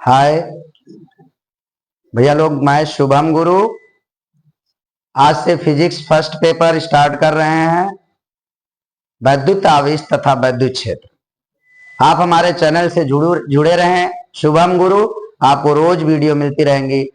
हाय भैया लोग, मैं शुभम गुरु आज से फिजिक्स फर्स्ट पेपर स्टार्ट कर रहे हैं। वैद्युत आवेश तथा वैद्युत क्षेत्र। आप हमारे चैनल से जुड़े रहें। शुभम गुरु आपको रोज वीडियो मिलती रहेंगी।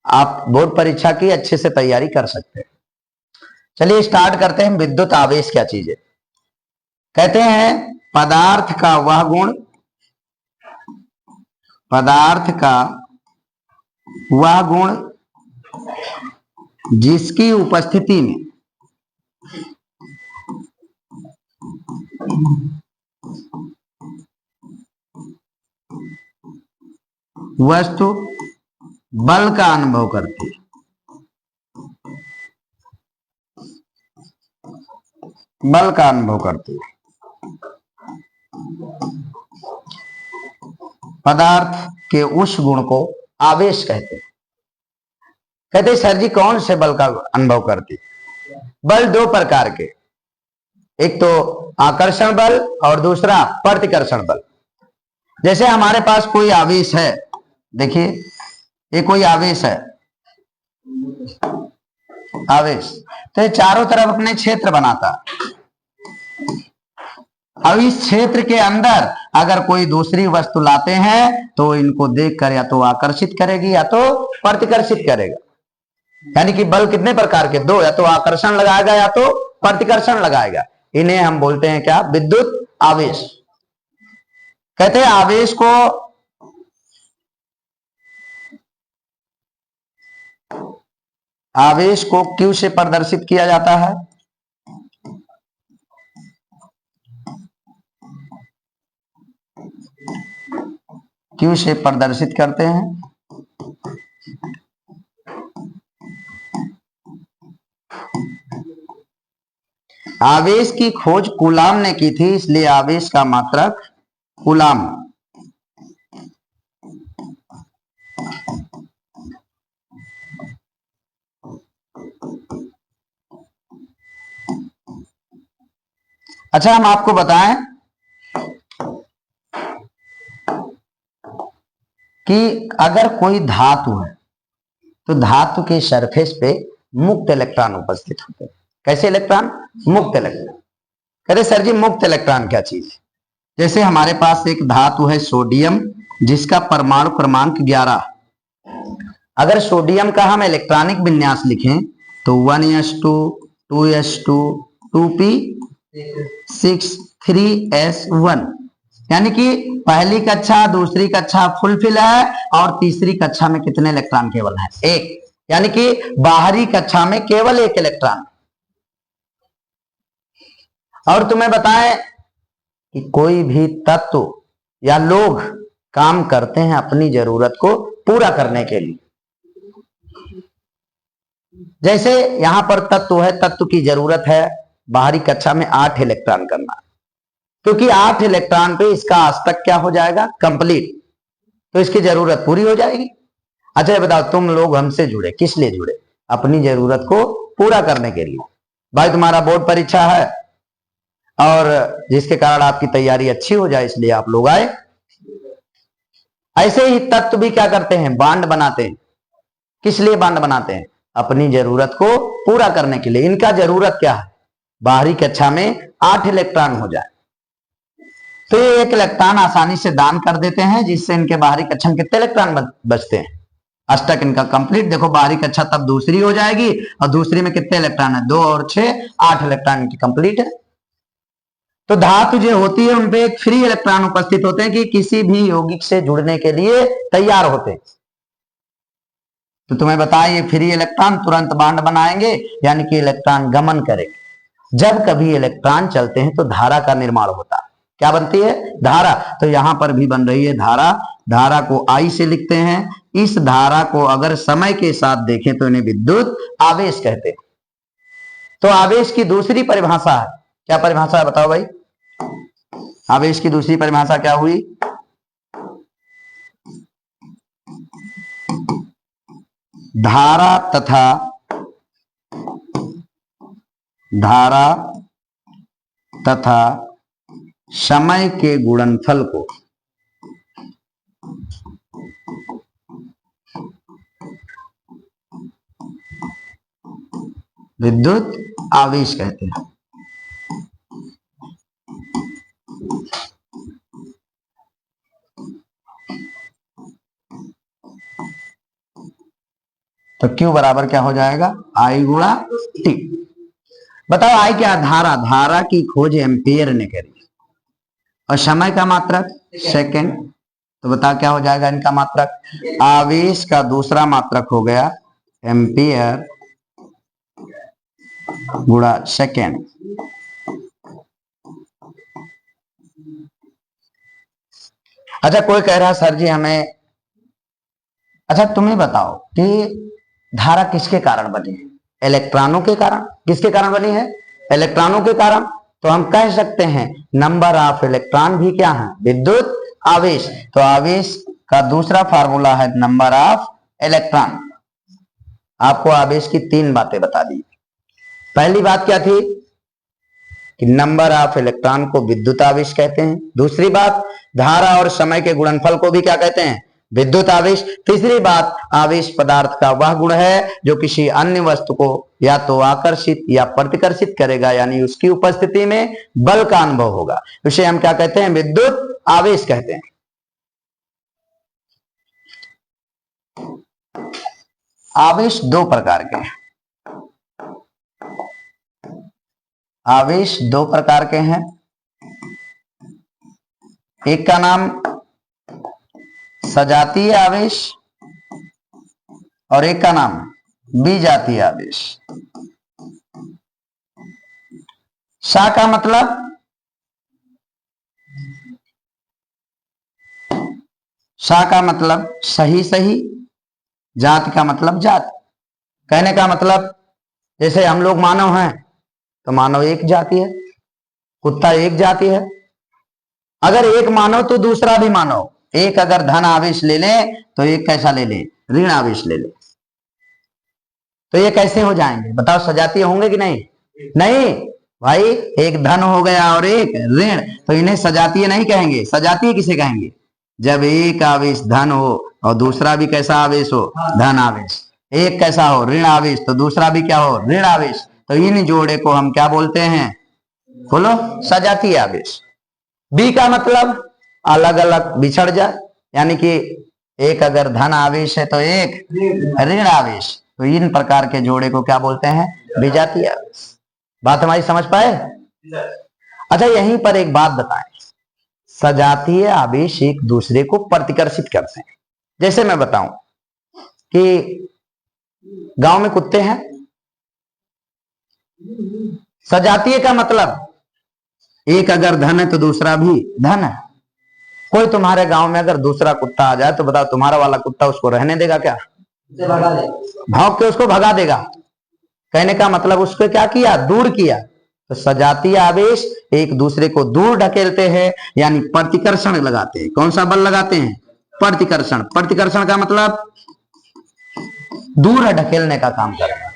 आप बोर्ड परीक्षा की अच्छे से तैयारी कर सकते हैं। चलिए स्टार्ट करते हैं। विद्युत आवेश क्या चीज है? कहते हैं पदार्थ का वह गुण जिसकी उपस्थिति में वस्तु बल का अनुभव करती है। बल का अनुभव करती है। पदार्थ के उस गुण को आवेश कहते हैं। कहते सर जी कौन से बल का अनुभव करती? बल दो प्रकार के, एक तो आकर्षण बल और दूसरा प्रतिकर्षण बल। जैसे हमारे पास कोई आवेश है, देखिए ये कोई आवेश है, आवेश तो ये चारों तरफ अपने क्षेत्र बनाता। अब इस क्षेत्र के अंदर अगर कोई दूसरी वस्तु लाते हैं तो इनको देखकर या तो आकर्षित करेगी या तो प्रतिकर्षित करेगा। यानी कि बल कितने प्रकार के? दो, या तो आकर्षण लगाएगा या तो प्रतिकर्षण लगाएगा। इन्हें हम बोलते हैं क्या? विद्युत आवेश। कहते हैं आवेश को Q से प्रदर्शित किया जाता है। Q से प्रदर्शित करते हैं। आवेश की खोज कूलाम ने की थी, इसलिए आवेश का मात्रक कूलाम। अच्छा, हम आपको बताएं कि अगर कोई धातु है तो धातु के सरफेस पे मुक्त इलेक्ट्रॉन उपस्थित होते हैं। कैसे इलेक्ट्रॉन? मुक्त इलेक्ट्रॉन। कहते सर जी मुक्त इलेक्ट्रॉन क्या चीज है? जैसे हमारे पास एक धातु है सोडियम, जिसका परमाणु क्रमांक 11। अगर सोडियम का हम इलेक्ट्रॉनिक विन्यास लिखें तो 1s2 2s2 2p6 3s1, यानी कि पहली कक्षा दूसरी कक्षा फुलफिल है और तीसरी कक्षा में कितने इलेक्ट्रॉन केवल है? एक। यानी कि बाहरी कक्षा में केवल एक इलेक्ट्रॉन। और तुम्हें बताएं कि कोई भी तत्व या लोग काम करते हैं अपनी जरूरत को पूरा करने के लिए। जैसे यहां पर तत्व है, तत्व की जरूरत है बाहरी कक्षा में 8 इलेक्ट्रॉन करना, क्योंकि 8 इलेक्ट्रॉन पे इसका अष्टक क्या हो जाएगा? कंप्लीट। तो इसकी जरूरत पूरी हो जाएगी। अच्छा बताओ, तुम लोग हमसे जुड़े किस लिए जुड़े? अपनी जरूरत को पूरा करने के लिए। भाई तुम्हारा बोर्ड परीक्षा है और जिसके कारण आपकी तैयारी अच्छी हो जाए इसलिए आप लोग आए। ऐसे ही तत्व भी क्या करते हैं? बांड बनाते हैं। किस लिए बांड बनाते हैं? अपनी जरूरत को पूरा करने के लिए। इनका जरूरत क्या है? बाहरी कक्षा में 8 इलेक्ट्रॉन हो जाए तो ये 1 इलेक्ट्रॉन आसानी से दान कर देते हैं, जिससे इनके बाहरी कक्षा में कितने इलेक्ट्रॉन बचते हैं? अष्टक इनका कंप्लीट। देखो बाहरी कक्षा तब दूसरी हो जाएगी और दूसरी में कितने इलेक्ट्रॉन है? 2 और 6 8 इलेक्ट्रॉन इनकी कंप्लीट है। तो धातु जो होती है उनपे एक फ्री इलेक्ट्रॉन उपस्थित होते हैं कि किसी भी यौगिक से जुड़ने के लिए तैयार होते हैं। तो तुम्हें बताएं, ये फ्री इलेक्ट्रॉन तुरंत बांड बनाएंगे, यानी कि इलेक्ट्रॉन गमन करेंगे। जब कभी इलेक्ट्रॉन चलते हैं तो धारा का निर्माण होता है। क्या बनती है? धारा। तो यहां पर भी बन रही है धारा। धारा को I से लिखते हैं। इस धारा को अगर समय के साथ देखें तो इन्हें विद्युत आवेश कहते हैं। तो आवेश की दूसरी परिभाषा है, क्या परिभाषा है बताओ भाई? आवेश की दूसरी परिभाषा क्या हुई? धारा तथा समय के गुणनफल को विद्युत आवेश कहते हैं। तो Q बराबर क्या हो जाएगा, I गुणा T। बताओ I क्या, धारा, धारा की खोज एम्पियर ने करी और समय का मात्रक सेकेंड। तो बताओ क्या हो जाएगा इनका मात्रक, आवेश का दूसरा मात्रक हो गया एम्पियर गुणा सेकेंड। अच्छा कोई कह रहा सर जी हमें, अच्छा तुम्हें बताओ कि धारा किसके कारण बनी है, इलेक्ट्रॉनों के कारण। किसके कारण बनी है, इलेक्ट्रॉनों के कारण। तो हम कह सकते हैं नंबर ऑफ इलेक्ट्रॉन भी क्या है, विद्युत आवेश। तो आवेश का दूसरा फार्मूला है नंबर ऑफ इलेक्ट्रॉन। आपको आवेश की 3 बातें बता दी। पहली बात क्या थी कि नंबर ऑफ इलेक्ट्रॉन को विद्युत आवेश कहते हैं। दूसरी बात, धारा और समय के गुणनफल को भी क्या कहते हैं, विद्युत आवेश। तीसरी बात, आवेश पदार्थ का वह गुण है जो किसी अन्य वस्तु को या तो आकर्षित या प्रतिकर्षित करेगा, यानी उसकी उपस्थिति में बल का अनुभव होगा। इसे हम क्या कहते हैं, विद्युत आवेश कहते हैं। आवेश 2 प्रकार के हैं। आवेश 2 प्रकार के हैं। एक का नाम सजातीय आवेश और एक का नाम विजातीय आवेश। सा का मतलब सही सही, जाति का मतलब जाति। कहने का मतलब जैसे हम लोग मानव हैं तो मानव एक जाति है, कुत्ता एक जाति है। अगर एक मानव तो दूसरा भी मानव। एक अगर धन आवेश ले ले तो एक कैसा ले ले, ऋण आवेश ले ले। तो ये कैसे हो जाएंगे बताओ, सजातीय होंगे कि नहीं, नहीं भाई। एक धन हो गया और एक ऋण, तो इन्हें सजातीय नहीं कहेंगे। सजातीय किसे कहेंगे, जब एक आवेश धन हो और दूसरा भी कैसा आवेश हो, धन आवेश। एक कैसा हो, ऋण आवेश, तो दूसरा भी क्या हो, ऋण आवेश। तो इन जोड़े को हम क्या बोलते हैं, बोलो, सजातीय आवेश। बी का मतलब अलग अलग बिछड़ जाए, यानी कि एक अगर धन आवेश है तो एक ऋण आवेश। तो इन प्रकार के जोड़े को क्या बोलते हैं, विजातीय आवेश। बात हमारी समझ पाए। अच्छा यहीं पर एक बात बताएं, सजातीय आवेश एक दूसरे को प्रतिकर्षित करते हैं। जैसे मैं बताऊं कि गांव में कुत्ते हैं, सजातीय का मतलब एक अगर धन है तो दूसरा भी धन है। कोई तुम्हारे गांव में अगर दूसरा कुत्ता आ जाए तो बताओ तुम्हारा वाला कुत्ता उसको रहने देगा क्या, भौंक के उसको भगा देगा। कहने का मतलब उसको क्या किया, दूर किया। तो सजातीय आवेश एक दूसरे को दूर ढकेलते हैं, यानी प्रतिकर्षण लगाते हैं। कौन सा बल लगाते हैं, प्रतिकर्षण। प्रतिकर्षण का मतलब दूर ढकेलने का काम करेगा।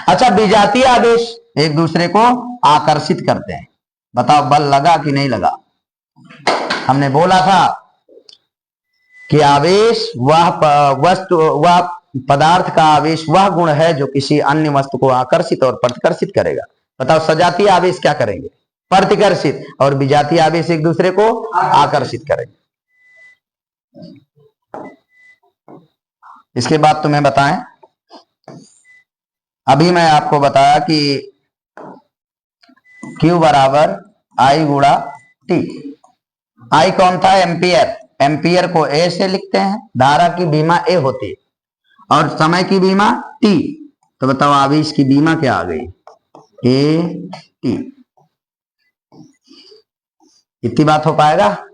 अच्छा विजातीय आवेश एक दूसरे को आकर्षित करते हैं। बताओ बल लगा कि नहीं लगा। हमने बोला था कि आवेश वह वस्तु, वह पदार्थ का आवेश वह गुण है जो किसी अन्य वस्तु को आकर्षित और प्रतिकर्षित करेगा। बताओ सजातीय आवेश क्या करेंगे, प्रतिकर्षित, और विजातीय आवेश एक दूसरे को आकर्षित करेंगे। इसके बाद तुम्हें बताएं, अभी मैं आपको बताया कि Q बराबर I गुणा T। I कौन था, एम्पियर। एम्पियर को A से लिखते हैं, धारा की बीमा A होती है और समय की बीमा T। तो बताओ आवेश की बीमा क्या आ गई, AT। इतनी बात हो पाएगा।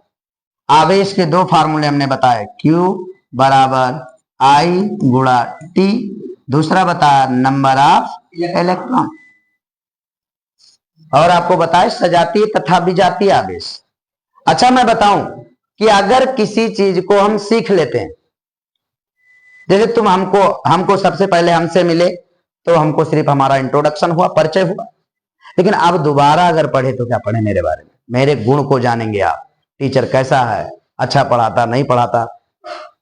आवेश के 2 फार्मूले हमने बताए, Q बराबर I गुणा T, दूसरा बताया नंबर ऑफ इलेक्ट्रॉन, और आपको बताए सजातीय तथा विजातीय आवेश। अच्छा मैं बताऊं कि अगर किसी चीज को हम सीख लेते हैं, जैसे तुम हमको सबसे पहले हमसे मिले तो हमको सिर्फ हमारा इंट्रोडक्शन हुआ, परिचय हुआ। लेकिन अब दोबारा अगर पढ़े तो क्या पढ़े, मेरे बारे में, मेरे गुण को जानेंगे आप, टीचर कैसा है, अच्छा पढ़ाता नहीं पढ़ाता।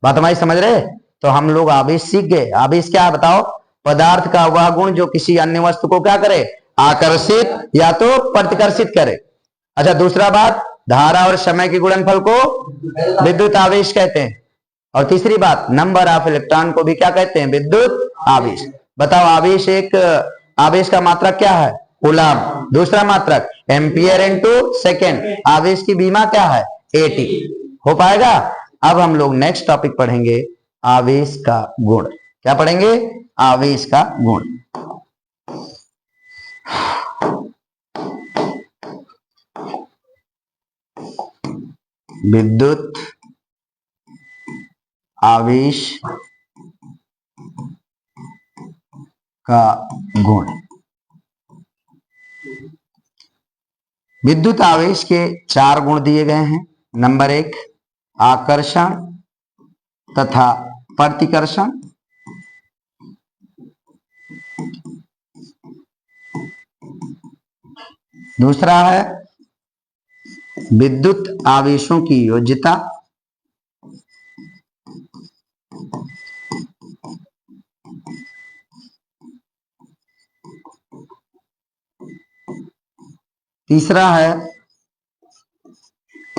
बात हमारी समझ रहे। तो हम लोग आवेश सीख गए। आवेश क्या है बताओ, पदार्थ का वह गुण जो किसी अन्य वस्तु को क्या करे, आकर्षित या तो प्रतिकर्षित करे। अच्छा, दूसरा बात, धारा और समय के गुणनफल को विद्युत आवेश कहते हैं। और तीसरी बात, नंबर ऑफ इलेक्ट्रॉन को भी क्या कहते हैं, विद्युत आवेश। बताओ, आवेश का मात्रक क्या है, कूलम। दूसरा मात्रक एम्पियर इनटू सेकेंड। आवेश की बीमा क्या है, AT। हो पाएगा। अब हम लोग नेक्स्ट टॉपिक पढ़ेंगे, आवेश का गुण। क्या पढ़ेंगे, आवेश का गुण। विद्युत आवेश का गुण। विद्युत आवेश के 4 गुण दिए गए हैं। नंबर 1, आकर्षण तथा प्रतिकर्षण। दूसरा है विद्युत आवेशों की योज्यता। तीसरा है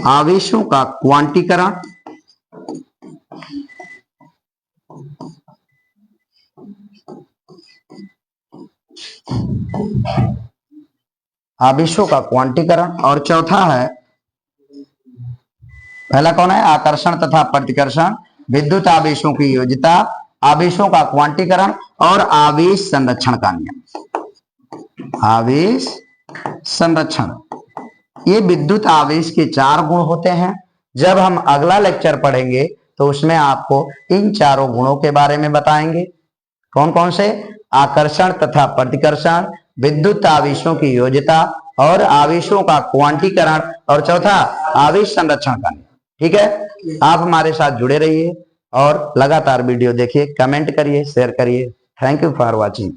आवेशों का क्वांटीकरण। आवेशों का क्वांटीकरण। और चौथा है, पहला कौन है, आकर्षण तथा प्रतिकर्षण, विद्युत आवेशों की योज्यता, आवेशों का क्वांटीकरण और आवेश संरक्षण का नियम। आवेश संरक्षण, ये विद्युत आवेश के 4 गुण होते हैं। जब हम अगला लेक्चर पढ़ेंगे तो उसमें आपको इन चारों गुणों के बारे में बताएंगे। कौन कौन से, आकर्षण तथा प्रतिकर्षण, विद्युत आवेशों की योज्यता और आवेशों का क्वांटीकरण, और चौथा आवेश संरक्षण का नियम। ठीक है, आप हमारे साथ जुड़े रहिए और लगातार वीडियो देखिए, कमेंट करिए, शेयर करिए। Thank you for watching.